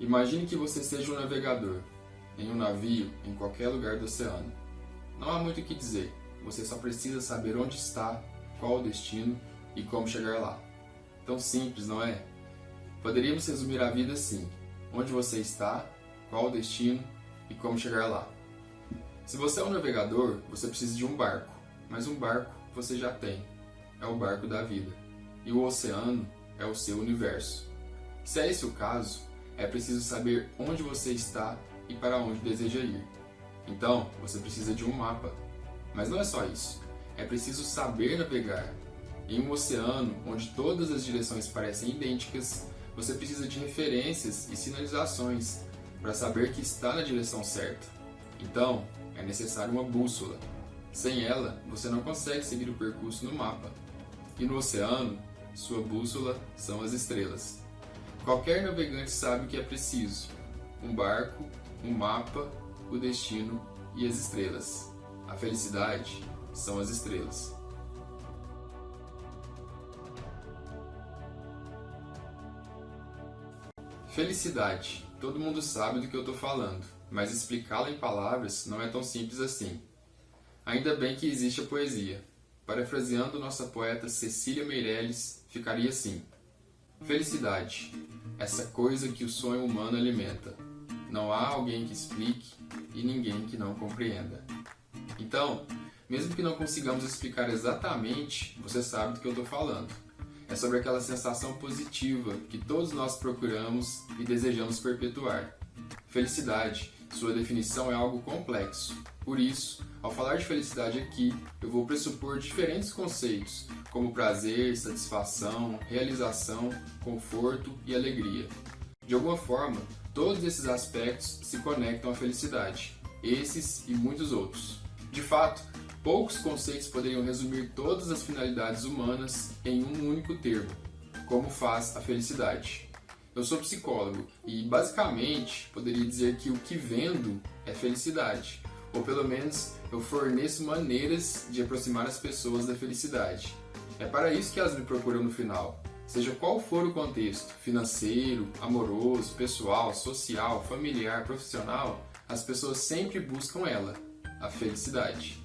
Imagine que você seja um navegador, em um navio, em qualquer lugar do oceano. Não há muito o que dizer, você só precisa saber onde está, qual o destino e como chegar lá. Tão simples, não é? Poderíamos resumir a vida assim: onde você está, qual o destino e como chegar lá. Se você é um navegador, você precisa de um barco, mas um barco você já tem. É o barco da vida. E o oceano é o seu universo. Se é esse o caso, é preciso saber onde você está e para onde deseja ir. Então, você precisa de um mapa. Mas não é só isso. É preciso saber navegar. Em um oceano onde todas as direções parecem idênticas, você precisa de referências e sinalizações para saber que está na direção certa. Então, é necessário uma bússola. Sem ela, você não consegue seguir o percurso no mapa. E no oceano, sua bússola são as estrelas. Qualquer navegante sabe o que é preciso: um barco, um mapa, o destino e as estrelas. A felicidade são as estrelas. Felicidade. Todo mundo sabe do que eu estou falando, mas explicá-la em palavras não é tão simples assim. Ainda bem que existe a poesia. Parafraseando nossa poeta Cecília Meirelles, ficaria assim: felicidade, essa coisa que o sonho humano alimenta. Não há alguém que explique e ninguém que não compreenda. Então, mesmo que não consigamos explicar exatamente, você sabe do que eu estou falando. É sobre aquela sensação positiva que todos nós procuramos e desejamos perpetuar. Felicidade, sua definição é algo complexo. Por isso, ao falar de felicidade aqui, eu vou pressupor diferentes conceitos, como prazer, satisfação, realização, conforto e alegria. De alguma forma, todos esses aspectos se conectam à felicidade, esses e muitos outros. De fato, poucos conceitos poderiam resumir todas as finalidades humanas em um único termo, como faz a felicidade. Eu sou psicólogo e, basicamente, poderia dizer que o que vendo é felicidade, ou pelo menos eu forneço maneiras de aproximar as pessoas da felicidade. É para isso que elas me procuram no final. Seja qual for o contexto, financeiro, amoroso, pessoal, social, familiar, profissional, as pessoas sempre buscam ela, a felicidade.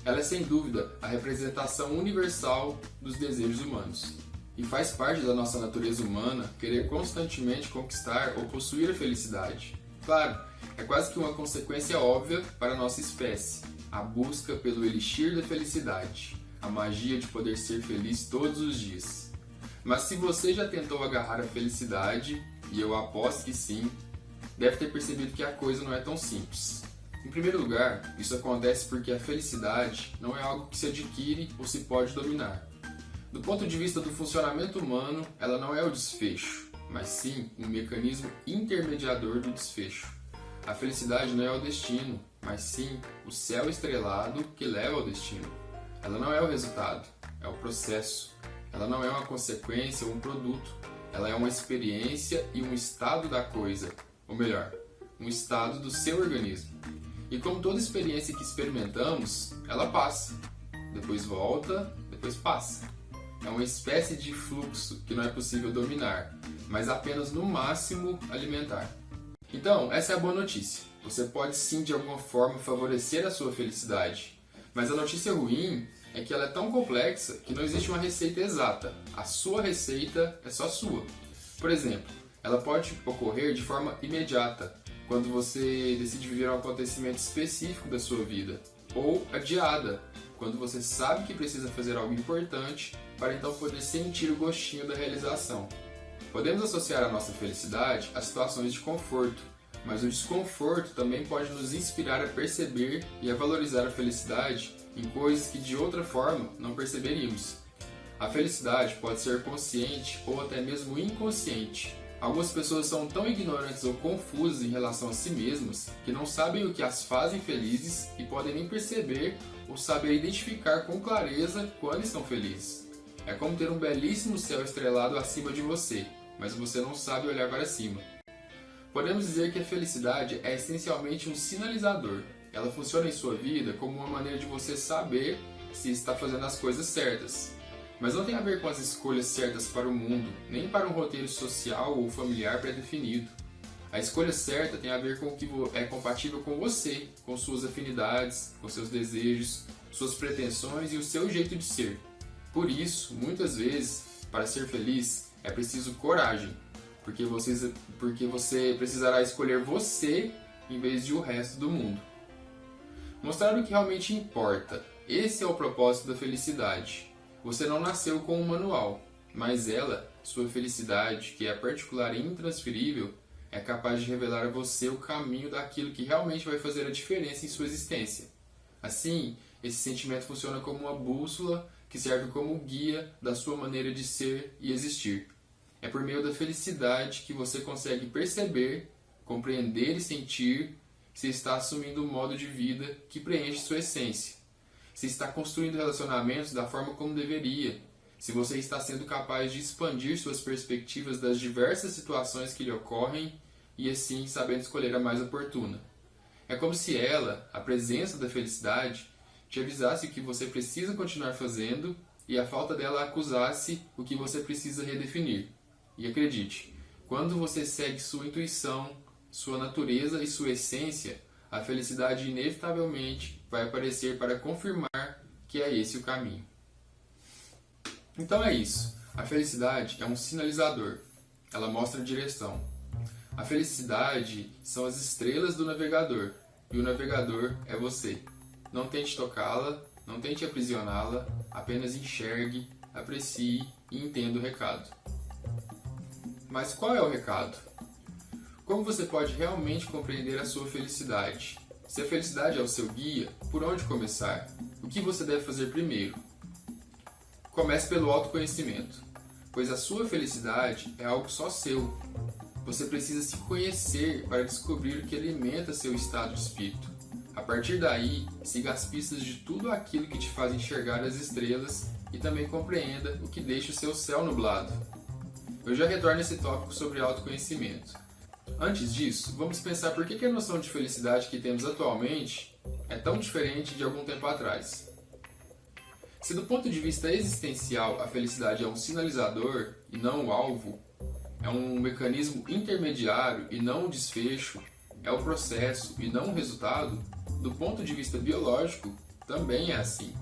Ela é sem dúvida a representação universal dos desejos humanos. E faz parte da nossa natureza humana querer constantemente conquistar ou possuir a felicidade. Claro, é quase que uma consequência óbvia para a nossa espécie, a busca pelo elixir da felicidade, a magia de poder ser feliz todos os dias. Mas se você já tentou agarrar a felicidade, e eu aposto que sim, deve ter percebido que a coisa não é tão simples. Em primeiro lugar, isso acontece porque a felicidade não é algo que se adquire ou se pode dominar. Do ponto de vista do funcionamento humano, ela não é o desfecho, mas sim um mecanismo intermediador do desfecho. A felicidade não é o destino, mas sim o céu estrelado que leva ao destino. Ela não é o resultado, é o processo. Ela não é uma consequência ou um produto. Ela é uma experiência e um estado da coisa, ou melhor, um estado do seu organismo. E como toda experiência que experimentamos, ela passa, depois volta, depois passa. É uma espécie de fluxo que não é possível dominar, mas apenas no máximo alimentar. Então, essa é a boa notícia. Você pode sim de alguma forma favorecer a sua felicidade, mas a notícia ruim é que ela é tão complexa que não existe uma receita exata. A sua receita é só sua. Por exemplo, ela pode ocorrer de forma imediata, quando você decide viver um acontecimento específico da sua vida, ou adiada, quando você sabe que precisa fazer algo importante para então poder sentir o gostinho da realização. Podemos associar a nossa felicidade a situações de conforto, mas o desconforto também pode nos inspirar a perceber e a valorizar a felicidade em coisas que de outra forma não perceberíamos. A felicidade pode ser consciente ou até mesmo inconsciente. Algumas pessoas são tão ignorantes ou confusas em relação a si mesmas que não sabem o que as fazem felizes e podem nem perceber ou saber identificar com clareza quando estão felizes. É como ter um belíssimo céu estrelado acima de você, mas você não sabe olhar para cima. Podemos dizer que a felicidade é essencialmente um sinalizador. Ela funciona em sua vida como uma maneira de você saber se está fazendo as coisas certas. Mas não tem a ver com as escolhas certas para o mundo, nem para um roteiro social ou familiar pré-definido. A escolha certa tem a ver com o que é compatível com você, com suas afinidades, com seus desejos, suas pretensões e o seu jeito de ser. Por isso, muitas vezes, para ser feliz, é preciso coragem, porque você precisará escolher você em vez de o resto do mundo. Mostrar o que realmente importa. Esse é o propósito da felicidade. Você não nasceu com um manual, mas ela, sua felicidade, que é particular e intransferível, é capaz de revelar a você o caminho daquilo que realmente vai fazer a diferença em sua existência. Assim, esse sentimento funciona como uma bússola que serve como guia da sua maneira de ser e existir. É por meio da felicidade que você consegue perceber, compreender e sentir se está assumindo um modo de vida que preenche sua essência, se está construindo relacionamentos da forma como deveria, se você está sendo capaz de expandir suas perspectivas das diversas situações que lhe ocorrem e assim sabendo escolher a mais oportuna. É como se ela, a presença da felicidade, te avisasse o que você precisa continuar fazendo e a falta dela acusasse o que você precisa redefinir. E acredite, quando você segue sua intuição, sua natureza e sua essência, a felicidade inevitavelmente vai aparecer para confirmar que é esse o caminho. Então é isso. A felicidade é um sinalizador. Ela mostra a direção. A felicidade são as estrelas do navegador. E o navegador é você. Não tente tocá-la, não tente aprisioná-la, apenas enxergue, aprecie e entenda o recado. Mas qual é o recado? Como você pode realmente compreender a sua felicidade? Se a felicidade é o seu guia, por onde começar? O que você deve fazer primeiro? Comece pelo autoconhecimento, pois a sua felicidade é algo só seu. Você precisa se conhecer para descobrir o que alimenta seu estado de espírito. A partir daí, siga as pistas de tudo aquilo que te faz enxergar as estrelas e também compreenda o que deixa o seu céu nublado. Eu já retorno a esse tópico sobre autoconhecimento. Antes disso, vamos pensar por que a noção de felicidade que temos atualmente é tão diferente de algum tempo atrás. Se do ponto de vista existencial a felicidade é um sinalizador e não o alvo, é um mecanismo intermediário e não o desfecho, é o processo e não o resultado, do ponto de vista biológico também é assim.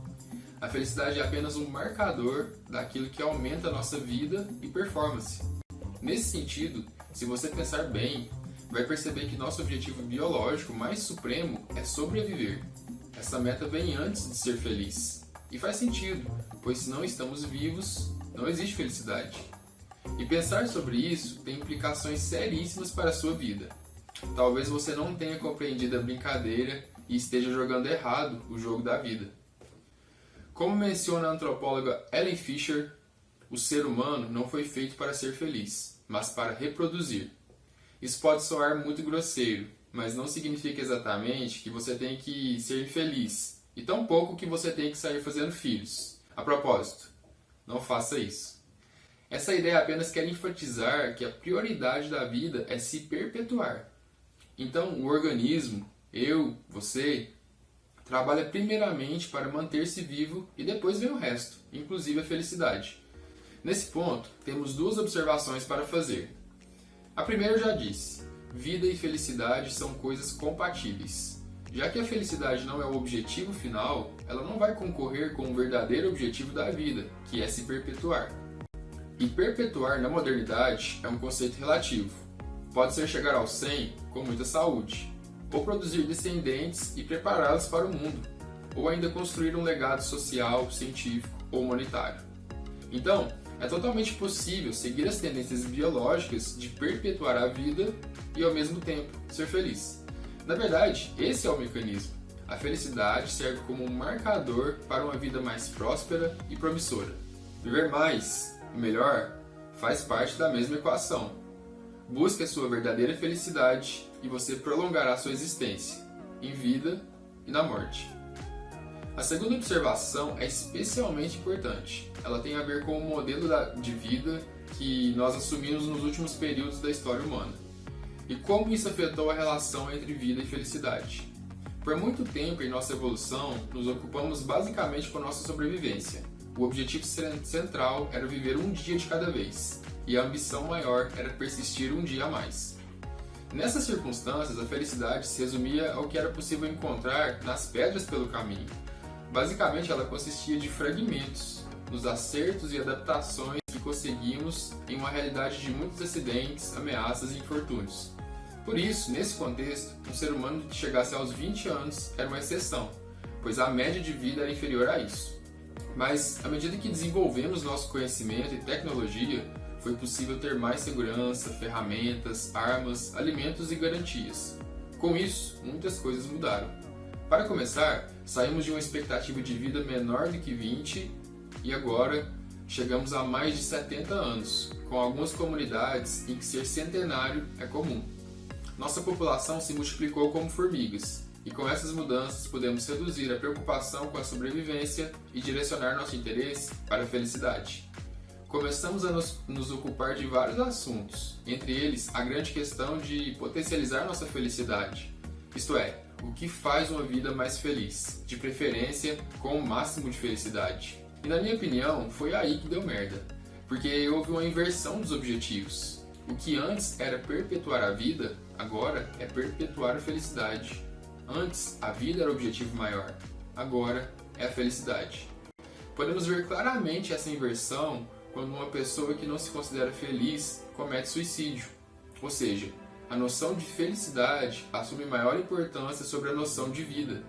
A felicidade é apenas um marcador daquilo que aumenta a nossa vida e performance. Nesse sentido, se você pensar bem, vai perceber que nosso objetivo biológico mais supremo é sobreviver. Essa meta vem antes de ser feliz. E faz sentido, pois se não estamos vivos, não existe felicidade. E pensar sobre isso tem implicações seríssimas para a sua vida. Talvez você não tenha compreendido a brincadeira e esteja jogando errado o jogo da vida. Como menciona a antropóloga Ellen Fisher, o ser humano não foi feito para ser feliz, mas para reproduzir. Isso pode soar muito grosseiro, mas não significa exatamente que você tem que ser infeliz, e tampouco que você tem que sair fazendo filhos. A propósito, não faça isso. Essa ideia apenas quer enfatizar que a prioridade da vida é se perpetuar. Então, o organismo, você, trabalha primeiramente para manter-se vivo e depois vem o resto, inclusive a felicidade. Nesse ponto, temos duas observações para fazer. A primeira eu já disse, vida e felicidade são coisas compatíveis. Já que a felicidade não é o objetivo final, ela não vai concorrer com o verdadeiro objetivo da vida, que é se perpetuar. E perpetuar na modernidade é um conceito relativo. Pode ser chegar ao 100 com muita saúde, ou produzir descendentes e prepará-los para o mundo, ou ainda construir um legado social, científico ou humanitário. Então, é totalmente possível seguir as tendências biológicas de perpetuar a vida e ao mesmo tempo ser feliz. Na verdade, esse é o mecanismo. A felicidade serve como um marcador para uma vida mais próspera e promissora. Viver mais e melhor faz parte da mesma equação. Busque a sua verdadeira felicidade e você prolongará sua existência, em vida e na morte. A segunda observação é especialmente importante. Ela tem a ver com o modelo de vida que nós assumimos nos últimos períodos da história humana. E como isso afetou a relação entre vida e felicidade. Por muito tempo em nossa evolução, nos ocupamos basicamente com nossa sobrevivência. O objetivo central era viver um dia de cada vez, e a ambição maior era persistir um dia a mais. Nessas circunstâncias, a felicidade se resumia ao que era possível encontrar nas pedras pelo caminho. Basicamente, ela consistia de fragmentos, nos acertos e adaptações que conseguimos em uma realidade de muitos acidentes, ameaças e infortúnios. Por isso, nesse contexto, um ser humano que chegasse aos 20 anos era uma exceção, pois a média de vida era inferior a isso. Mas, à medida que desenvolvemos nosso conhecimento e tecnologia, foi possível ter mais segurança, ferramentas, armas, alimentos e garantias. Com isso, muitas coisas mudaram. Para começar, saímos de uma expectativa de vida menor do que 20 e agora chegamos a mais de 70 anos, com algumas comunidades em que ser centenário é comum. Nossa população se multiplicou como formigas, e com essas mudanças podemos reduzir a preocupação com a sobrevivência e direcionar nosso interesse para a felicidade. Começamos a nos ocupar de vários assuntos, entre eles a grande questão de potencializar nossa felicidade, isto é, o que faz uma vida mais feliz, de preferência com o máximo de felicidade. E na minha opinião, foi aí que deu merda, porque houve uma inversão dos objetivos. O que antes era perpetuar a vida, agora é perpetuar a felicidade. Antes, a vida era o objetivo maior, agora é a felicidade. Podemos ver claramente essa inversão quando uma pessoa que não se considera feliz comete suicídio. Ou seja, a noção de felicidade assume maior importância sobre a noção de vida.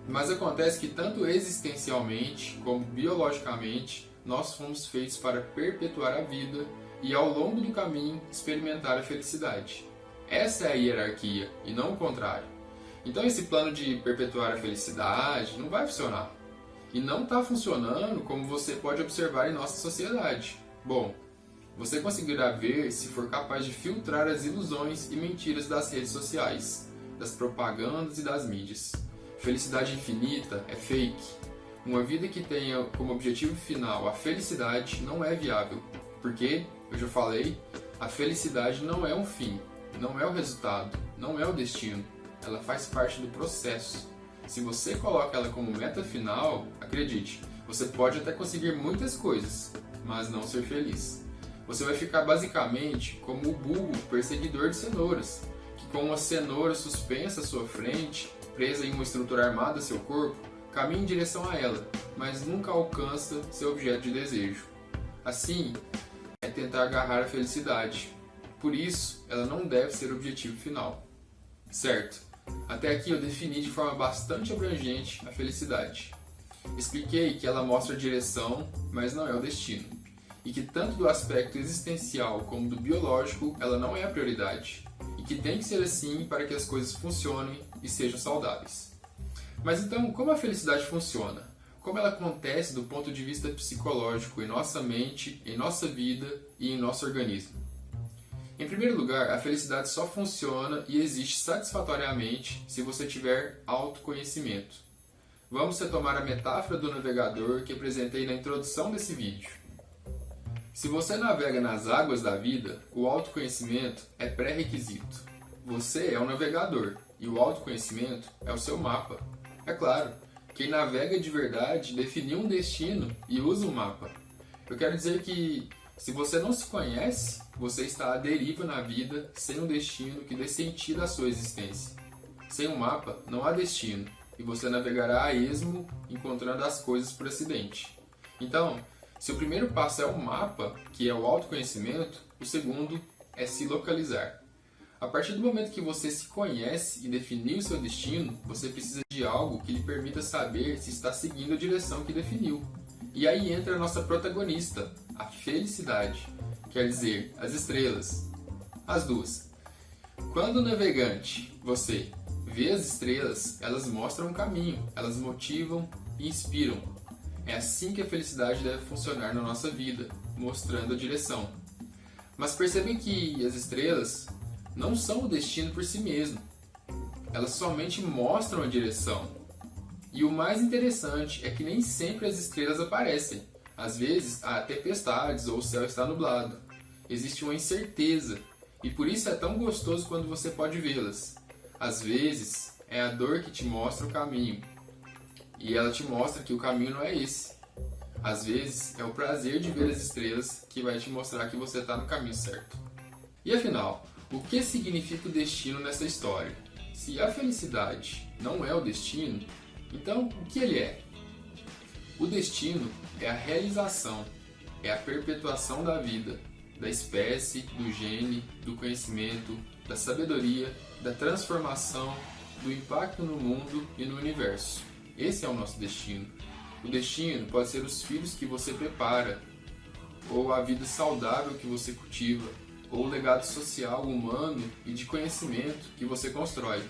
Mas acontece que tanto existencialmente como biologicamente, nós fomos feitos para perpetuar a vida e ao longo do caminho experimentar a felicidade. Essa é a hierarquia e não o contrário. Então esse plano de perpetuar a felicidade não vai funcionar. E não está funcionando como você pode observar em nossa sociedade. Bom, você conseguirá ver se for capaz de filtrar as ilusões e mentiras das redes sociais, das propagandas e das mídias. Felicidade infinita é fake. Uma vida que tenha como objetivo final a felicidade não é viável, porque, eu já falei, a felicidade não é um fim, não é o resultado, não é o destino, ela faz parte do processo. Se você coloca ela como meta final, acredite, você pode até conseguir muitas coisas, mas não ser feliz. Você vai ficar basicamente como o burro perseguidor de cenouras, que com uma cenoura suspensa à sua frente, presa em uma estrutura armada a seu corpo, caminha em direção a ela, mas nunca alcança seu objeto de desejo. Assim, é tentar agarrar a felicidade. Por isso, ela não deve ser o objetivo final. Certo? Até aqui eu defini de forma bastante abrangente a felicidade. Expliquei que ela mostra a direção, mas não é o destino. E que tanto do aspecto existencial como do biológico, ela não é a prioridade. E que tem que ser assim para que as coisas funcionem e sejam saudáveis. Mas então, como a felicidade funciona? Como ela acontece do ponto de vista psicológico em nossa mente, em nossa vida e em nosso organismo? Em primeiro lugar, a felicidade só funciona e existe satisfatoriamente se você tiver autoconhecimento. Vamos retomar a metáfora do navegador que apresentei na introdução desse vídeo. Se você navega nas águas da vida, o autoconhecimento é pré-requisito. Você é o navegador e o autoconhecimento é o seu mapa. É claro, quem navega de verdade definiu um destino e usa um mapa. Eu quero dizer que, se você não se conhece, você está à deriva na vida sem um destino que dê sentido à sua existência. Sem um mapa, não há destino, e você navegará a esmo, encontrando as coisas por acidente. Então, se o primeiro passo é o mapa, que é o autoconhecimento, o segundo é se localizar. A partir do momento que você se conhece e definiu seu destino, você precisa de algo que lhe permita saber se está seguindo a direção que definiu. E aí entra a nossa protagonista, a felicidade, quer dizer, as estrelas. As duas. Quando o navegante, você, vê as estrelas, elas mostram um caminho, elas motivam e inspiram. É assim que a felicidade deve funcionar na nossa vida, mostrando a direção. Mas percebem que as estrelas não são o destino por si mesmo. Elas somente mostram a direção. E o mais interessante é que nem sempre as estrelas aparecem. Às vezes há tempestades ou o céu está nublado. Existe uma incerteza e por isso é tão gostoso quando você pode vê-las. Às vezes é a dor que te mostra o caminho e ela te mostra que o caminho não é esse. Às vezes é o prazer de ver as estrelas que vai te mostrar que você está no caminho certo. E afinal, O que significa o destino nessa história? Se a felicidade não é o destino, então o que ele é? O destino é a realização, é a perpetuação da vida, da espécie, do gene, do conhecimento, da sabedoria, da transformação, do impacto no mundo e no universo. Esse é o nosso destino. O destino pode ser os filhos que você prepara, ou a vida saudável que você cultiva, ou o legado social, humano e de conhecimento que você constrói.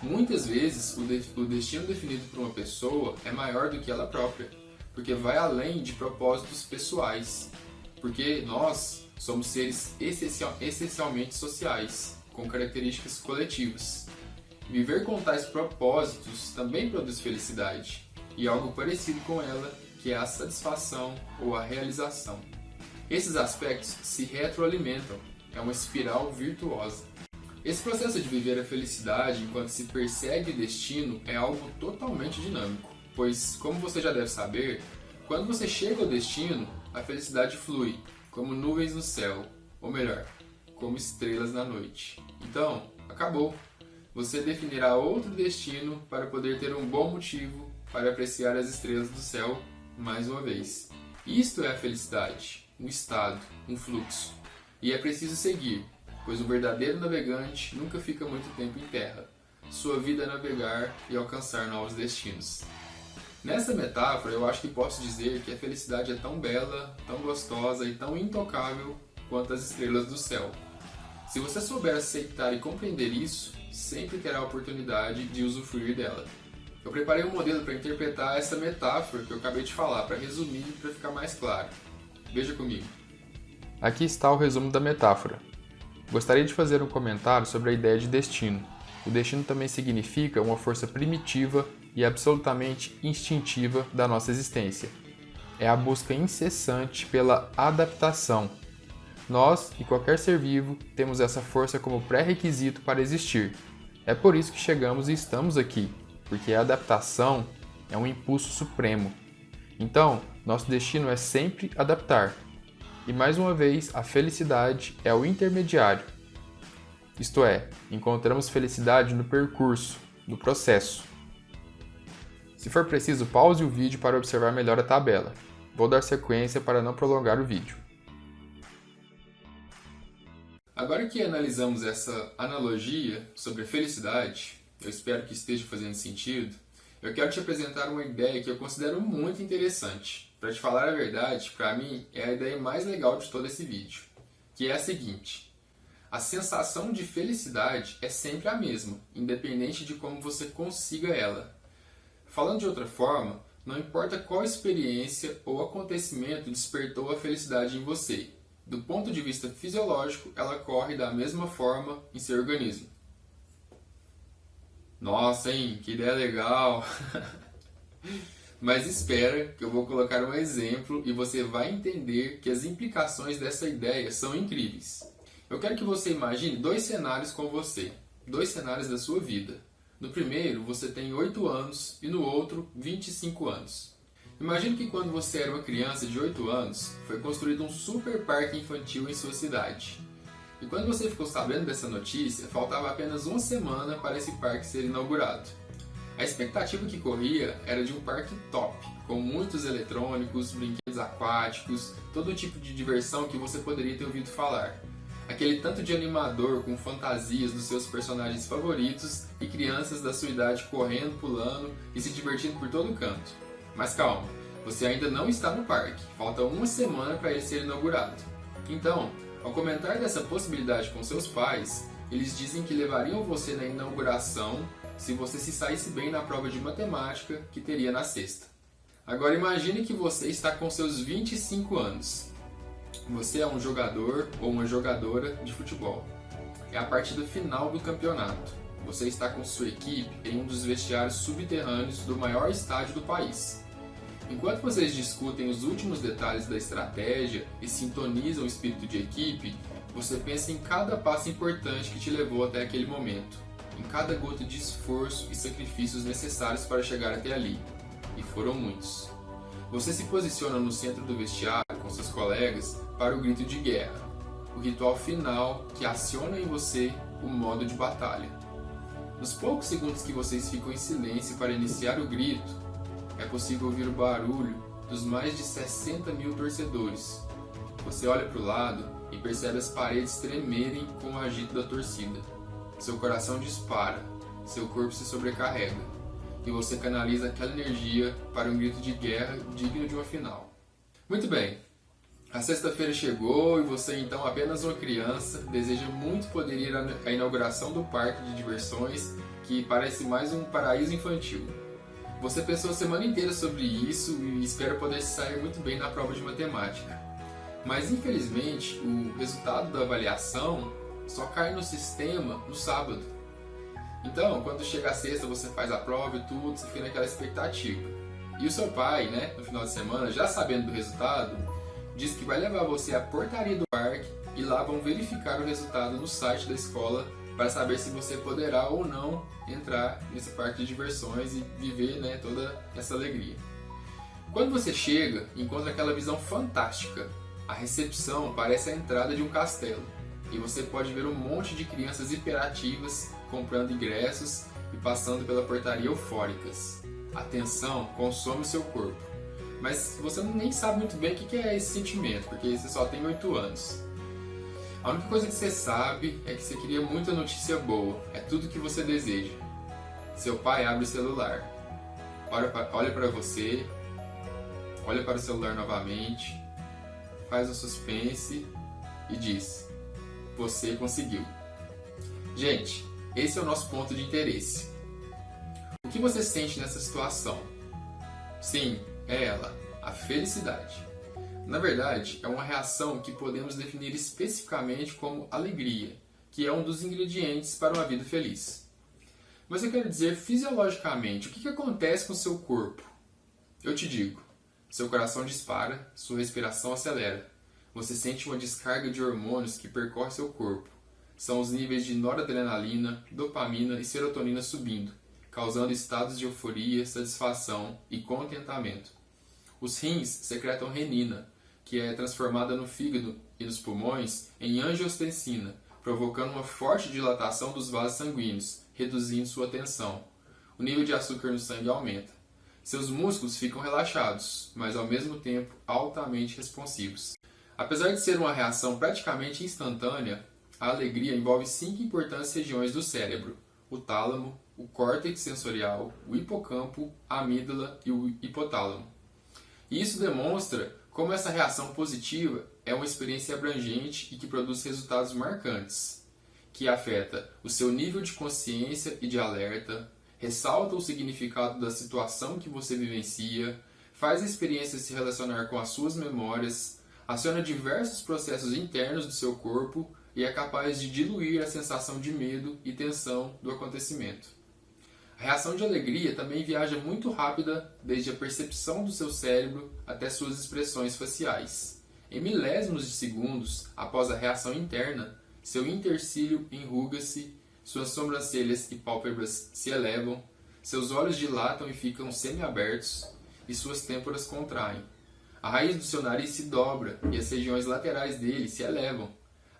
Muitas vezes, o destino definido por uma pessoa é maior do que ela própria, porque vai além de propósitos pessoais, porque nós somos seres essencialmente sociais, com características coletivas. Viver com tais propósitos também produz felicidade, e algo parecido com ela, que é a satisfação ou a realização. Esses aspectos se retroalimentam, é uma espiral virtuosa. Esse processo de viver a felicidade enquanto se persegue o destino é algo totalmente dinâmico, pois, como você já deve saber, quando você chega ao destino, a felicidade flui, como nuvens no céu, ou melhor, como estrelas na noite. Então, acabou. Você definirá outro destino para poder ter um bom motivo para apreciar as estrelas do céu mais uma vez. Isto é a felicidade, um estado, um fluxo. E é preciso seguir, pois o verdadeiro navegante nunca fica muito tempo em terra. Sua vida é navegar e alcançar novos destinos. Nessa metáfora, eu acho que posso dizer que a felicidade é tão bela, tão gostosa e tão intocável quanto as estrelas do céu. Se você souber aceitar e compreender isso, sempre terá a oportunidade de usufruir dela. Eu preparei um modelo para interpretar essa metáfora que eu acabei de falar, para resumir e para ficar mais claro. Veja comigo. Aqui está o resumo da metáfora. Gostaria de fazer um comentário sobre a ideia de destino. O destino também significa uma força primitiva e absolutamente instintiva da nossa existência. É a busca incessante pela adaptação. Nós e qualquer ser vivo temos essa força como pré-requisito para existir. É por isso que chegamos e estamos aqui, porque a adaptação é um impulso supremo. Então, nosso destino é sempre adaptar. E mais uma vez, a felicidade é o intermediário. Isto é, encontramos felicidade no percurso, no processo. Se for preciso, pause o vídeo para observar melhor a tabela. Vou dar sequência para não prolongar o vídeo. Agora que analisamos essa analogia sobre a felicidade, eu espero que esteja fazendo sentido, eu quero te apresentar uma ideia que eu considero muito interessante. Para te falar a verdade, para mim é a ideia mais legal de todo esse vídeo, que é a seguinte: a sensação de felicidade é sempre a mesma, independente de como você consiga ela. Falando de outra forma, não importa qual experiência ou acontecimento despertou a felicidade em você. Do ponto de vista fisiológico, ela corre da mesma forma em seu organismo. Nossa, hein? Que ideia legal! Mas espera que eu vou colocar um exemplo e você vai entender que as implicações dessa ideia são incríveis. Eu quero que você imagine dois cenários com você, dois cenários da sua vida. No primeiro, você tem 8 anos e no outro, 25 anos. Imagine que quando você era uma criança de 8 anos, foi construído um super parque infantil em sua cidade. E quando você ficou sabendo dessa notícia, faltava apenas uma semana para esse parque ser inaugurado. A expectativa que corria era de um parque top, com muitos eletrônicos, brinquedos aquáticos, todo tipo de diversão que você poderia ter ouvido falar. Aquele tanto de animador com fantasias dos seus personagens favoritos e crianças da sua idade correndo, pulando e se divertindo por todo canto. Mas calma, você ainda não está no parque, falta uma semana para ele ser inaugurado. Então, ao comentar dessa possibilidade com seus pais, eles dizem que levariam você na inauguração se você se saísse bem na prova de matemática que teria na sexta. Agora imagine que você está com seus 25 anos. Você é um jogador ou uma jogadora de futebol. É a partida final do campeonato. Você está com sua equipe em um dos vestiários subterrâneos do maior estádio do país. Enquanto vocês discutem os últimos detalhes da estratégia e sintonizam o espírito de equipe, você pensa em cada passo importante que te levou até aquele momento, em cada gota de esforço e sacrifícios necessários para chegar até ali. E foram muitos. Você se posiciona no centro do vestiário com seus colegas para o grito de guerra. o ritual final que aciona em você o modo de batalha. Nos poucos segundos que vocês ficam em silêncio para iniciar o grito, é possível ouvir o barulho dos mais de 60 mil torcedores. Você olha para o lado e percebe as paredes tremerem com o agito da torcida. Seu coração dispara, seu corpo se sobrecarrega, e você canaliza aquela energia para um grito de guerra digno de uma final. Muito bem, a sexta-feira chegou e você, então apenas uma criança, deseja muito poder ir à inauguração do parque de diversões, que parece mais um paraíso infantil. Você pensou a semana inteira sobre isso e espera poder sair muito bem na prova de matemática. Mas infelizmente o resultado da avaliação só cai no sistema no sábado. Então, quando chega a sexta, você faz a prova e tudo, você fica naquela expectativa. E o seu pai, no final de semana, já sabendo do resultado, diz que vai levar você à portaria do parque e lá vão verificar o resultado no site da escola para saber se você poderá ou não entrar nesse parque de diversões e viver toda essa alegria. Quando você chega, encontra aquela visão fantástica. A recepção parece a entrada de um castelo e você pode ver um monte de crianças hiperativas comprando ingressos e passando pela portaria eufóricas. A tensão consome o seu corpo, mas você nem sabe muito bem o que é esse sentimento, porque você só tem 8 anos. A única coisa que você sabe é que você queria muita notícia boa, é tudo que você deseja. Seu pai abre o celular, olha para você, olha para o celular novamente, faz um suspense e diz: você conseguiu. Gente, esse é o nosso ponto de interesse. O que você sente nessa situação? Sim, é ela, a felicidade. Na verdade, é uma reação que podemos definir especificamente como alegria, que é um dos ingredientes para uma vida feliz. Mas eu quero dizer fisiologicamente, o que acontece com o seu corpo? Eu te digo, seu coração dispara, sua respiração acelera. Você sente uma descarga de hormônios que percorre seu corpo. São os níveis de noradrenalina, dopamina e serotonina subindo, causando estados de euforia, satisfação e contentamento. Os rins secretam renina, que é transformada no fígado e nos pulmões em angiotensina, provocando uma forte dilatação dos vasos sanguíneos, reduzindo sua tensão. O nível de açúcar no sangue aumenta. Seus músculos ficam relaxados, mas ao mesmo tempo altamente responsivos. Apesar de ser uma reação praticamente instantânea, a alegria envolve 5 importantes regiões do cérebro: o tálamo, o córtex sensorial, o hipocampo, a amígdala e o hipotálamo. E isso demonstra como essa reação positiva é uma experiência abrangente e que produz resultados marcantes, que afeta o seu nível de consciência e de alerta, ressalta o significado da situação que você vivencia, faz a experiência se relacionar com as suas memórias, aciona diversos processos internos do seu corpo e é capaz de diluir a sensação de medo e tensão do acontecimento. A reação de alegria também viaja muito rápida desde a percepção do seu cérebro até suas expressões faciais. Em milésimos de segundos após a reação interna, seu intercílio enruga-se, suas sobrancelhas e pálpebras se elevam, seus olhos dilatam e ficam semiabertos e suas têmporas contraem. A raiz do seu nariz se dobra e as regiões laterais dele se elevam.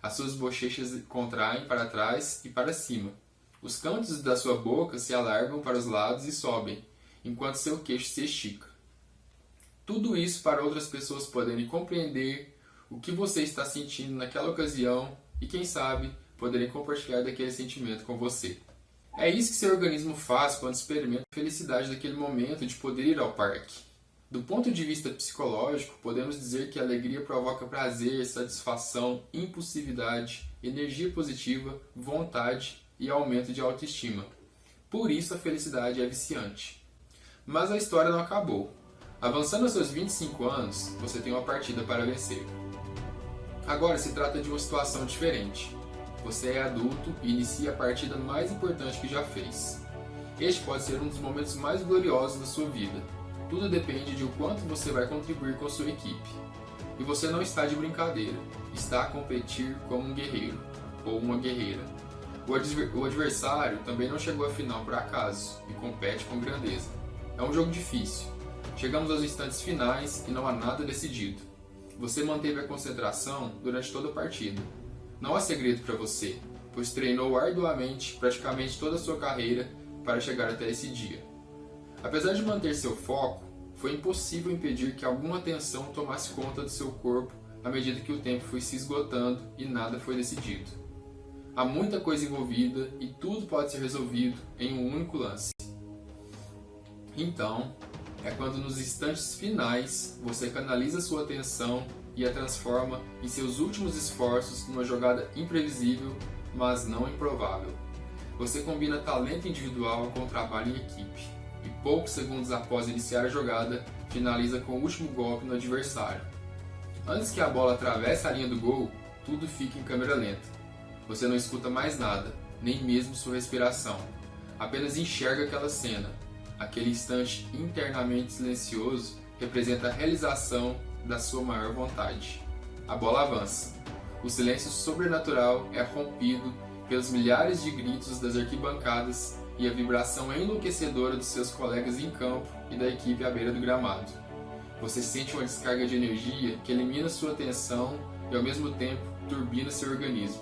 As suas bochechas contraem para trás e para cima. Os cantos da sua boca se alargam para os lados e sobem, enquanto seu queixo se estica. Tudo isso para outras pessoas poderem compreender o que você está sentindo naquela ocasião e, quem sabe, poderem compartilhar daquele sentimento com você. É isso que seu organismo faz quando experimenta a felicidade daquele momento de poder ir ao parque. Do ponto de vista psicológico, podemos dizer que a alegria provoca prazer, satisfação, impulsividade, energia positiva, vontade e aumento de autoestima. Por isso a felicidade é viciante. Mas a história não acabou. Avançando aos seus 25 anos, você tem uma partida para vencer. Agora se trata de uma situação diferente. Você é adulto e inicia a partida mais importante que já fez. Este pode ser um dos momentos mais gloriosos da sua vida. Tudo depende de o quanto você vai contribuir com a sua equipe. E você não está de brincadeira, está a competir como um guerreiro ou uma guerreira. O adversário também não chegou à final por acaso e compete com grandeza. É um jogo difícil. Chegamos aos instantes finais e não há nada decidido. Você manteve a concentração durante toda a partida. não há segredo para você, pois treinou arduamente praticamente toda a sua carreira para chegar até esse dia. Apesar de manter seu foco, foi impossível impedir que alguma tensão tomasse conta do seu corpo à medida que o tempo foi se esgotando e nada foi decidido. Há muita coisa envolvida e tudo pode ser resolvido em um único lance. Então, é quando nos instantes finais você canaliza sua atenção e a transforma em seus últimos esforços numa jogada imprevisível, mas não improvável. Você combina talento individual com trabalho em equipe, e poucos segundos após iniciar a jogada, finaliza com o último golpe no adversário. Antes que a bola atravesse a linha do gol, tudo fica em câmera lenta. Você não escuta mais nada, nem mesmo sua respiração. Apenas enxerga aquela cena. Aquele instante internamente silencioso representa a realização da sua maior vontade. A bola avança. O silêncio sobrenatural é rompido pelos milhares de gritos das arquibancadas e a vibração enlouquecedora dos seus colegas em campo e da equipe à beira do gramado. Você sente uma descarga de energia que elimina sua tensão e ao mesmo tempo turbina seu organismo.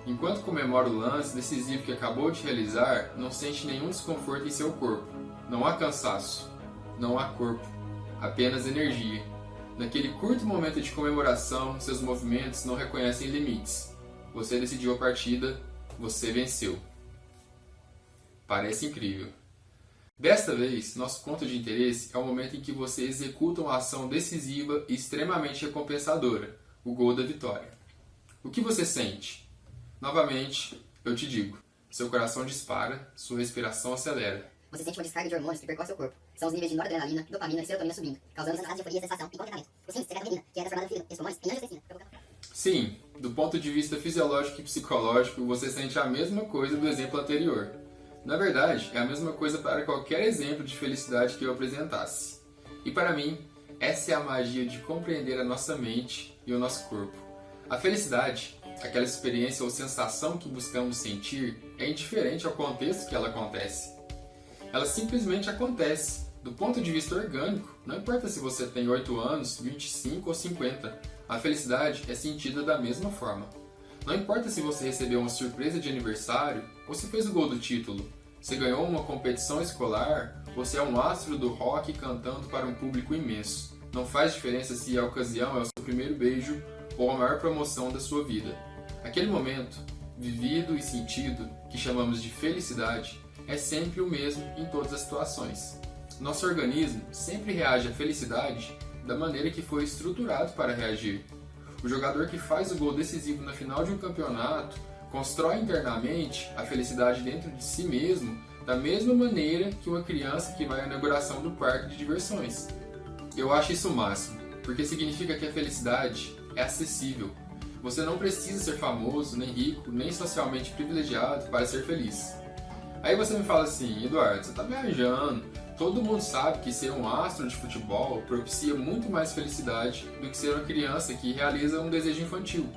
Enquanto comemora o lance decisivo que acabou de realizar, não sente nenhum desconforto em seu corpo. Não há cansaço, não há corpo, apenas energia. Naquele curto momento de comemoração, seus movimentos não reconhecem limites. Você decidiu a partida, você venceu. Parece incrível. Desta vez, nosso ponto de interesse é o momento em que você executa uma ação decisiva e extremamente recompensadora, o gol da vitória. O que você sente? Novamente, eu te digo, seu coração dispara, sua respiração acelera. Você sente uma descarga de hormônios que percorre seu corpo. São os níveis de noradrenalina, dopamina e serotonina subindo, causando sensação de euforia, sensação e contentamento. Você sente secreta menina, que é transformada no fígado e os pulmões em angiotensina. Sim, do ponto de vista fisiológico e psicológico, você sente a mesma coisa do exemplo anterior. Na verdade, é a mesma coisa para qualquer exemplo de felicidade que eu apresentasse. E para mim, essa é a magia de compreender a nossa mente e o nosso corpo. A felicidade, aquela experiência ou sensação que buscamos sentir, é indiferente ao contexto que ela acontece. Ela simplesmente acontece, do ponto de vista orgânico, não importa se você tem 8 anos, 25 ou 50, a felicidade é sentida da mesma forma. Não importa se você recebeu uma surpresa de aniversário ou se fez o gol do título, se ganhou uma competição escolar ou se é um astro do rock cantando para um público imenso. Não faz diferença se a ocasião é o seu primeiro beijo ou a maior promoção da sua vida. Aquele momento, vivido e sentido, que chamamos de felicidade, é sempre o mesmo em todas as situações. Nosso organismo sempre reage à felicidade da maneira que foi estruturado para reagir. O jogador que faz o gol decisivo na final de um campeonato constrói internamente a felicidade dentro de si mesmo da mesma maneira que uma criança que vai à inauguração do parque de diversões. Eu acho isso o máximo, porque significa que a felicidade é acessível. Você não precisa ser famoso, nem rico, nem socialmente privilegiado para ser feliz. Aí você me fala assim, Eduardo, você está viajando. Todo mundo sabe que ser um astro de futebol propicia muito mais felicidade do que ser uma criança que realiza um desejo infantil.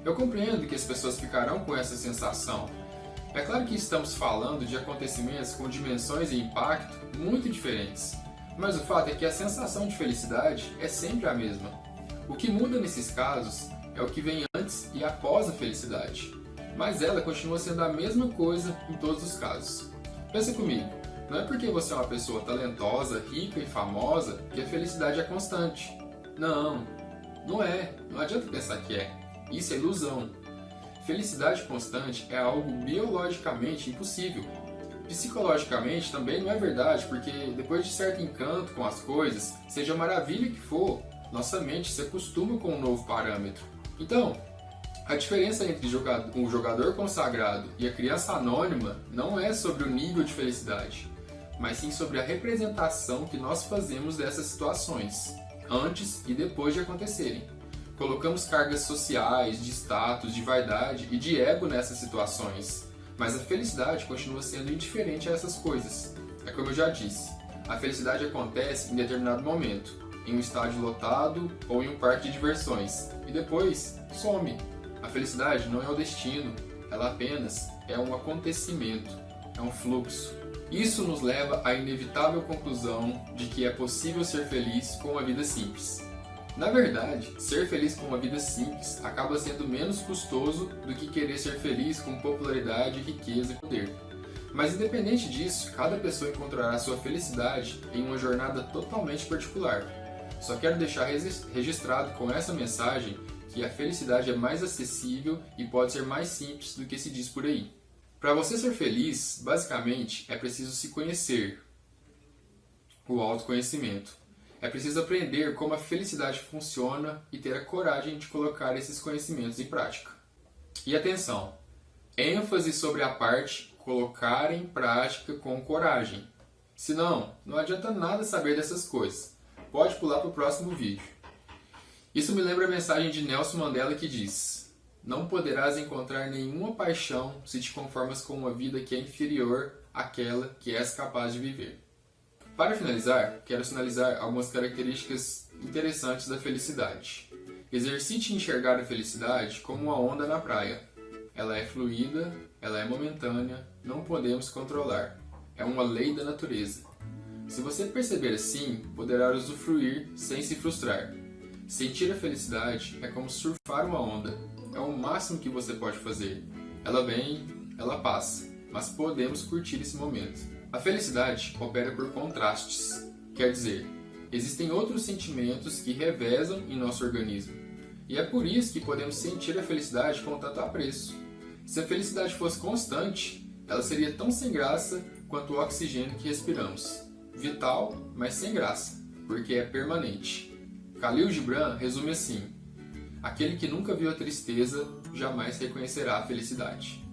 Eu compreendo que as pessoas ficarão com essa sensação. É claro que estamos falando de acontecimentos com dimensões e impacto muito diferentes, mas o fato é que a sensação de felicidade é sempre a mesma. O que muda nesses casos é o que vem antes e após a felicidade, mas ela continua sendo a mesma coisa em todos os casos. Pensa comigo, não é porque você é uma pessoa talentosa, rica e famosa que a felicidade é constante. Não, não é. Não adianta pensar que é. Isso é ilusão. Felicidade constante é algo biologicamente impossível. Psicologicamente também não é verdade, porque depois de certo encanto com as coisas, seja a maravilha que for, nossa mente se acostuma com um novo parâmetro. Então, a diferença entre um jogador consagrado e a criança anônima não é sobre o nível de felicidade, mas sim sobre a representação que nós fazemos dessas situações, antes e depois de acontecerem. Colocamos cargas sociais, de status, de vaidade e de ego nessas situações, mas a felicidade continua sendo indiferente a essas coisas. É como eu já disse, a felicidade acontece em determinado momento, em um estádio lotado ou em um parque de diversões, e depois some. A felicidade não é o destino, ela apenas é um acontecimento, é um fluxo. Isso nos leva à inevitável conclusão de que é possível ser feliz com uma vida simples. Na verdade, ser feliz com uma vida simples acaba sendo menos custoso do que querer ser feliz com popularidade, riqueza e poder. Mas independente disso, cada pessoa encontrará sua felicidade em uma jornada totalmente particular. Só quero deixar registrado com essa mensagem que a felicidade é mais acessível e pode ser mais simples do que se diz por aí. Para você ser feliz, basicamente, é preciso se conhecer, o autoconhecimento. É preciso aprender como a felicidade funciona e ter a coragem de colocar esses conhecimentos em prática. E atenção, ênfase sobre a parte colocar em prática com coragem. Senão, não adianta nada saber dessas coisas. Pode pular para o próximo vídeo. Isso me lembra a mensagem de Nelson Mandela que diz: não poderás encontrar nenhuma paixão se te conformas com uma vida que é inferior àquela que és capaz de viver. Para finalizar, quero sinalizar algumas características interessantes da felicidade. Exercite enxergar a felicidade como uma onda na praia. Ela é fluida, ela é momentânea, não podemos controlar. É uma lei da natureza. Se você perceber assim, poderá usufruir sem se frustrar. Sentir a felicidade é como surfar uma onda. É o máximo que você pode fazer. Ela vem, ela passa, mas podemos curtir esse momento. A felicidade opera por contrastes, quer dizer, existem outros sentimentos que revezam em nosso organismo. E é por isso que podemos sentir a felicidade com tanto apreço. Se a felicidade fosse constante, ela seria tão sem graça quanto o oxigênio que respiramos. Vital, mas sem graça, porque é permanente. Khalil Gibran resume assim: aquele que nunca viu a tristeza jamais reconhecerá a felicidade.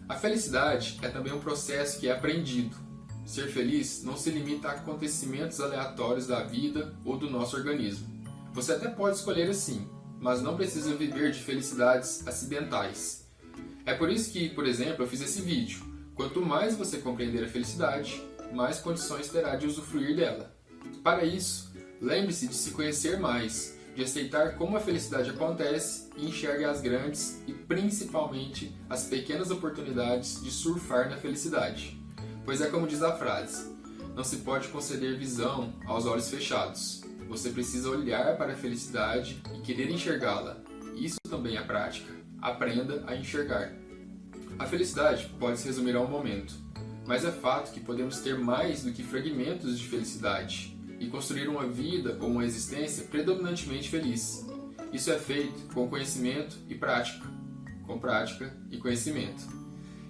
A felicidade é também um processo que é aprendido. Ser feliz não se limita a acontecimentos aleatórios da vida ou do nosso organismo. Você até pode escolher assim, mas não precisa viver de felicidades acidentais. É por isso que, por exemplo, eu fiz esse vídeo. Quanto mais você compreender a felicidade, mais condições terá de usufruir dela. Para isso, lembre-se de se conhecer mais, de aceitar como a felicidade acontece e enxergue as grandes e principalmente as pequenas oportunidades de surfar na felicidade. Pois é como diz a frase: não se pode conceder visão aos olhos fechados. Você precisa olhar para a felicidade e querer enxergá-la. Isso também é prática. Aprenda a enxergar. A felicidade pode se resumir a um momento, mas é fato que podemos ter mais do que fragmentos de felicidade e construir uma vida ou uma existência predominantemente feliz. Isso é feito com conhecimento e prática, com prática e conhecimento.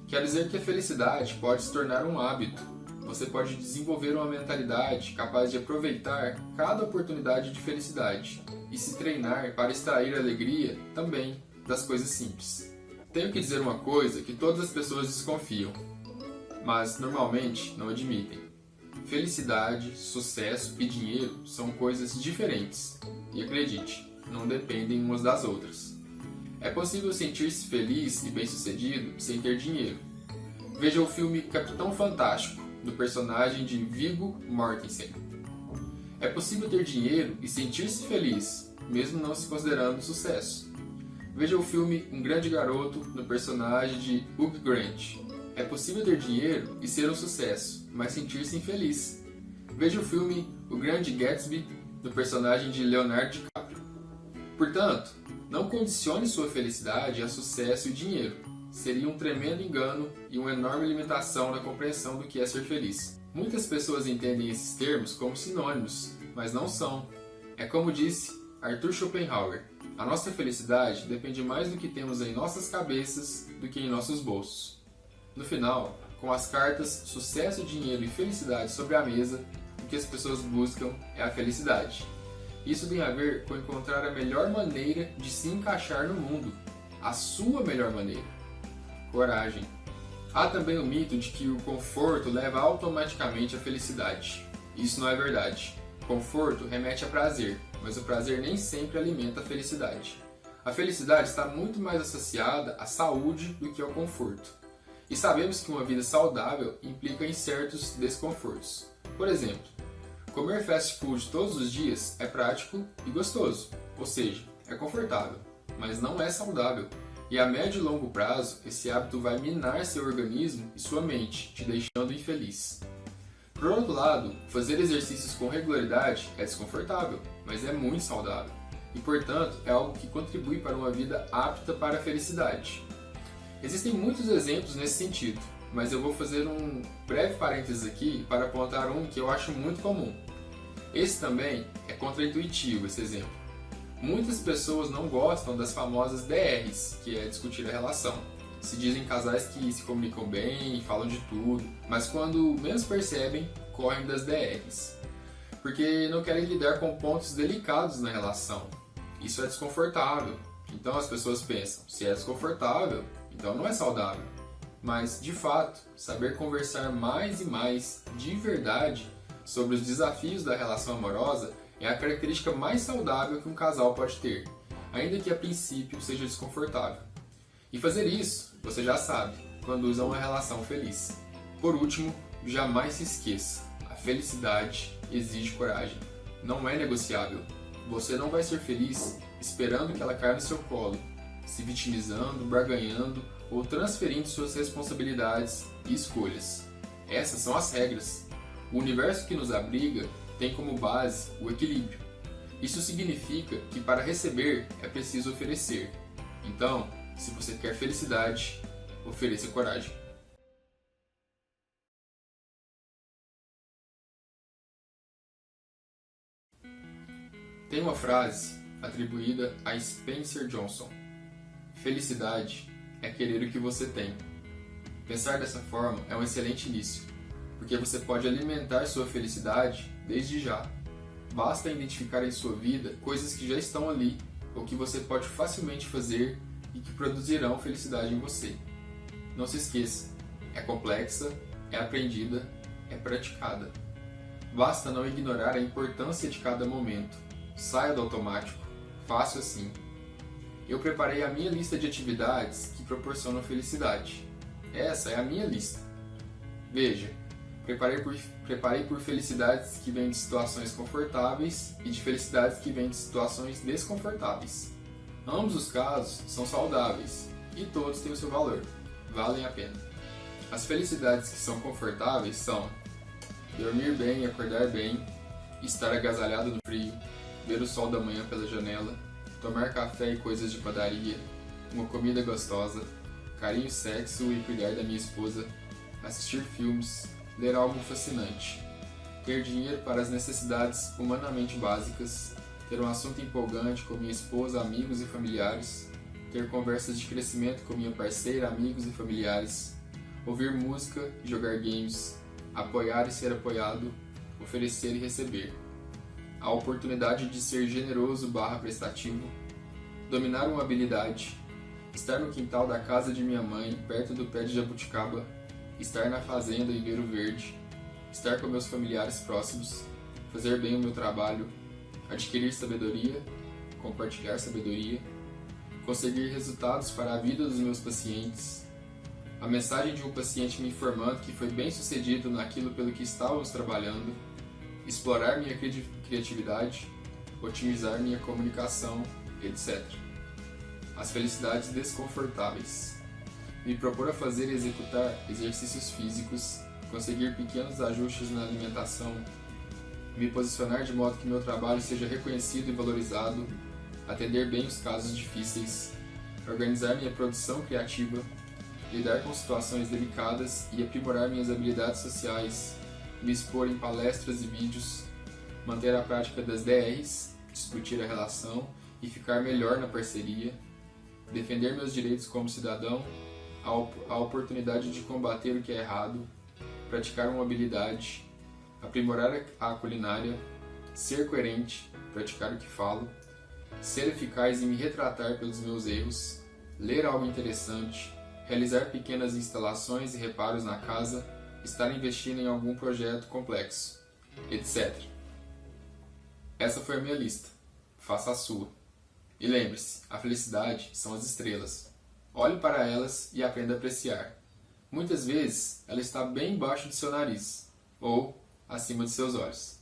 Quer dizer que a felicidade pode se tornar um hábito. Você pode desenvolver uma mentalidade capaz de aproveitar cada oportunidade de felicidade e se treinar para extrair alegria também das coisas simples. Tenho que dizer uma coisa que todas as pessoas desconfiam, mas normalmente não admitem. Felicidade, sucesso e dinheiro são coisas diferentes e, acredite, não dependem umas das outras. É possível sentir-se feliz e bem-sucedido sem ter dinheiro. Veja o filme Capitão Fantástico, do personagem de Viggo Mortensen. É possível ter dinheiro e sentir-se feliz, mesmo não se considerando sucesso. Veja o filme Um Grande Garoto, no personagem de Hugh Grant. É possível ter dinheiro e ser um sucesso, mas sentir-se infeliz. Veja o filme O Grande Gatsby, no personagem de Leonardo DiCaprio. Portanto, não condicione sua felicidade a sucesso e dinheiro. Seria um tremendo engano e uma enorme limitação na compreensão do que é ser feliz. Muitas pessoas entendem esses termos como sinônimos, mas não são. É como disse Arthur Schopenhauer: a nossa felicidade depende mais do que temos em nossas cabeças do que em nossos bolsos. No final, com as cartas sucesso, dinheiro e felicidade sobre a mesa, o que as pessoas buscam é a felicidade. Isso tem a ver com encontrar a melhor maneira de se encaixar no mundo, a sua melhor maneira. Coragem. Há também o mito de que o conforto leva automaticamente à felicidade. Isso não é verdade. Conforto remete a prazer, mas o prazer nem sempre alimenta a felicidade. A felicidade está muito mais associada à saúde do que ao conforto. E sabemos que uma vida saudável implica em certos desconfortos. Por exemplo, comer fast food todos os dias é prático e gostoso, ou seja, é confortável, mas não é saudável. E a médio e longo prazo, esse hábito vai minar seu organismo e sua mente, te deixando infeliz. Por outro lado, fazer exercícios com regularidade é desconfortável, mas é muito saudável. e, portanto, é algo que contribui para uma vida apta para a felicidade. Existem muitos exemplos nesse sentido, mas eu vou fazer um breve parênteses aqui para apontar um que eu acho muito comum. Esse também é contraintuitivo, esse exemplo. Muitas pessoas não gostam das famosas DRs, que é discutir a relação. Se dizem casais que se comunicam bem, falam de tudo, mas quando menos percebem, correm das DRs. Porque não querem lidar com pontos delicados na relação. Isso é desconfortável. Então as pessoas pensam, se é desconfortável, então não é saudável. Mas, de fato, saber conversar mais e mais, de verdade, sobre os desafios da relação amorosa é a característica mais saudável que um casal pode ter, ainda que a princípio seja desconfortável. E fazer isso, você já sabe, conduz a uma relação feliz. Por último, jamais se esqueça, a felicidade exige coragem. Não é negociável. Você não vai ser feliz esperando que ela caia no seu colo, se vitimizando, barganhando ou transferindo suas responsabilidades e escolhas. Essas são as regras. O universo que nos abriga tem como base o equilíbrio. Isso significa que para receber é preciso oferecer. Então, se você quer felicidade, ofereça coragem. Tem uma frase atribuída a Spencer Johnson: felicidade é querer o que você tem. Pensar dessa forma é um excelente início, porque você pode alimentar sua felicidade desde já. Basta identificar em sua vida coisas que já estão ali, ou que você pode facilmente fazer e que produzirão felicidade em você. Não se esqueça, é complexa, é aprendida, é praticada. Basta não ignorar a importância de cada momento. Saia do automático, fácil assim. Eu preparei a minha lista de atividades que proporcionam felicidade. Essa é a minha lista. Veja, preparei por felicidades que vêm de situações confortáveis e de felicidades que vêm de situações desconfortáveis. Ambos os casos são saudáveis e todos têm o seu valor, valem a pena. As felicidades que são confortáveis são dormir bem e acordar bem, estar agasalhado no frio, ver o sol da manhã pela janela, tomar café e coisas de padaria, uma comida gostosa, carinho, sexo e cuidar da minha esposa, assistir filmes, ler algo fascinante, ter dinheiro para as necessidades humanamente básicas, ter um assunto empolgante com minha esposa, amigos e familiares, ter conversas de crescimento com minha parceira, amigos e familiares, ouvir música e jogar games, apoiar e ser apoiado, oferecer e receber. A oportunidade de ser generoso / prestativo, dominar uma habilidade, estar no quintal da casa de minha mãe, perto do pé de jabuticaba, estar na fazenda e ver o verde, estar com meus familiares próximos, fazer bem o meu trabalho, adquirir sabedoria, compartilhar sabedoria, conseguir resultados para a vida dos meus pacientes, a mensagem de um paciente me informando que foi bem sucedido naquilo pelo que estávamos trabalhando, explorar minha criatividade, otimizar minha comunicação, etc. As felicidades desconfortáveis. Me propor a fazer e executar exercícios físicos, conseguir pequenos ajustes na alimentação, me posicionar de modo que meu trabalho seja reconhecido e valorizado, atender bem os casos difíceis, organizar minha produção criativa, lidar com situações delicadas e aprimorar minhas habilidades sociais, me expor em palestras e vídeos, manter a prática das DRs, discutir a relação e ficar melhor na parceria, defender meus direitos como cidadão, a oportunidade de combater o que é errado, praticar uma habilidade, aprimorar a culinária, ser coerente, praticar o que falo, ser eficaz em me retratar pelos meus erros, ler algo interessante, realizar pequenas instalações e reparos na casa, estar investindo em algum projeto complexo, etc. Essa foi a minha lista. Faça a sua. E lembre-se, a felicidade são as estrelas. Olhe para elas e aprenda a apreciar. Muitas vezes, ela está bem embaixo do seu nariz, ou acima de seus olhos.